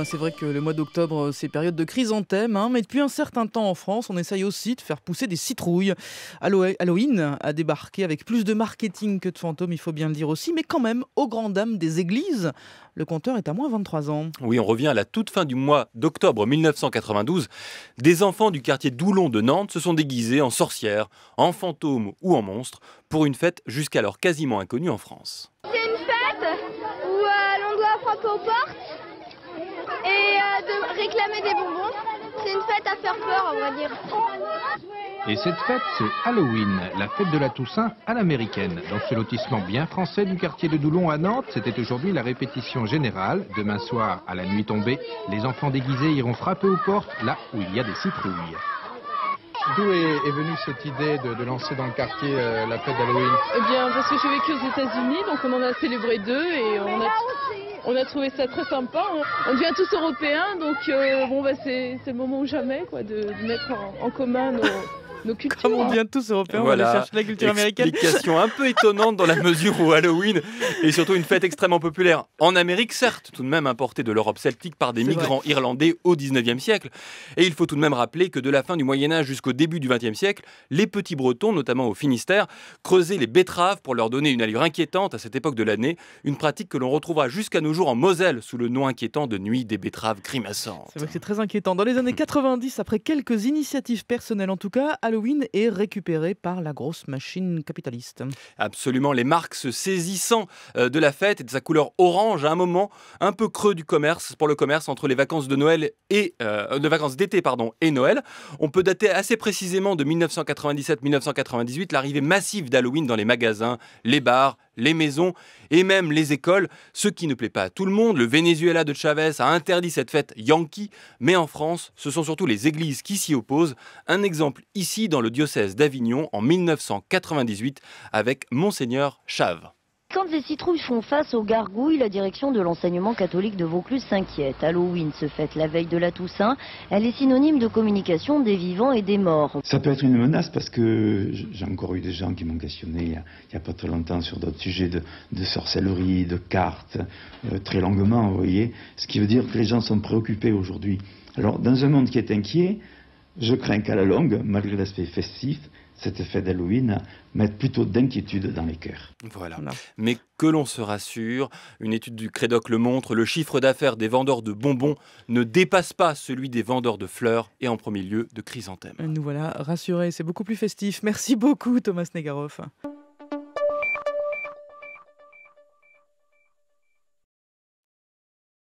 C'est vrai que le mois d'octobre, c'est période de chrysanthème, mais depuis un certain temps en France, on essaye aussi de faire pousser des citrouilles. Halloween a débarqué avec plus de marketing que de fantômes, il faut bien le dire aussi, mais quand même, aux grandes dames des églises, le compteur est à moins 23 ans. Oui, on revient à la toute fin du mois d'octobre 1992. Des enfants du quartier d'Oulon de Nantes se sont déguisés en sorcières, en fantômes ou en monstres pour une fête jusqu'alors quasiment inconnue en France. C'est une fête où l'on doit frapper aux portes et de réclamer des bonbons. C'est une fête à faire peur, on va dire. Et cette fête, c'est Halloween, la fête de la Toussaint à l'américaine. Dans ce lotissement bien français du quartier de Doulon à Nantes, c'était aujourd'hui la répétition générale. Demain soir, à la nuit tombée, les enfants déguisés iront frapper aux portes, là où il y a des citrouilles. D'où est venue cette idée de lancer dans le quartier la fête d'Halloween? Eh bien, parce que j'ai vécu aux États-Unis, donc on en a célébré deux et on a trouvé ça très sympa. On devient tous européens, donc c'est le moment ou jamais quoi, de mettre en commun nos cultures. Comme on devient tous européens, Voilà. on va aller chercher la culture américaine. Explication un peu étonnante dans la mesure où Halloween est surtout une fête extrêmement populaire en Amérique, certes, tout de même importée de l'Europe celtique par des migrants irlandais au 19e siècle. Et il faut tout de même rappeler que de la fin du Moyen-Âge jusqu'au début du 20e siècle, les petits Bretons, notamment au Finistère, creusaient les betteraves pour leur donner une allure inquiétante à cette époque de l'année, une pratique que l'on retrouvera jusqu'à nos jours en Moselle sous le nom inquiétant de nuit des betteraves grimaçantes. C'est vrai que c'est très inquiétant. Dans les années 90, après quelques initiatives personnelles en tout cas, Halloween est récupéré par la grosse machine capitaliste. Absolument, les marques se saisissant de la fête et de sa couleur orange à un moment un peu creux du commerce, pour le commerce entre les vacances de Noël et de vacances d'été et Noël. On peut dater assez précisément de 1997-1998 l'arrivée massive d'Halloween dans les magasins, les bars, les maisons et même les écoles. Ce qui ne plaît pas à tout le monde, le Venezuela de Chavez a interdit cette fête yankee, mais en France, ce sont surtout les églises qui s'y opposent. Un exemple ici dans le diocèse d'Avignon en 1998 avec Monseigneur Chave. Quand les citrouilles font face aux gargouilles, la direction de l'enseignement catholique de Vaucluse s'inquiète. Halloween se fête la veille de la Toussaint. Elle est synonyme de communication des vivants et des morts. Ça peut être une menace parce que j'ai encore eu des gens qui m'ont questionné il n'y a pas très longtemps sur d'autres sujets de sorcellerie, de cartes, très longuement, vous voyez. Ce qui veut dire que les gens sont préoccupés aujourd'hui. Alors, dans un monde qui est inquiet, je crains qu'à la longue, malgré l'aspect festif, cette fête d'Halloween mette plutôt d'inquiétude dans les cœurs. Voilà. Mais que l'on se rassure, une étude du Crédoc le montre, le chiffre d'affaires des vendeurs de bonbons ne dépasse pas celui des vendeurs de fleurs et en premier lieu de chrysanthèmes. Nous voilà rassurés, c'est beaucoup plus festif. Merci beaucoup Thomas Negaroff.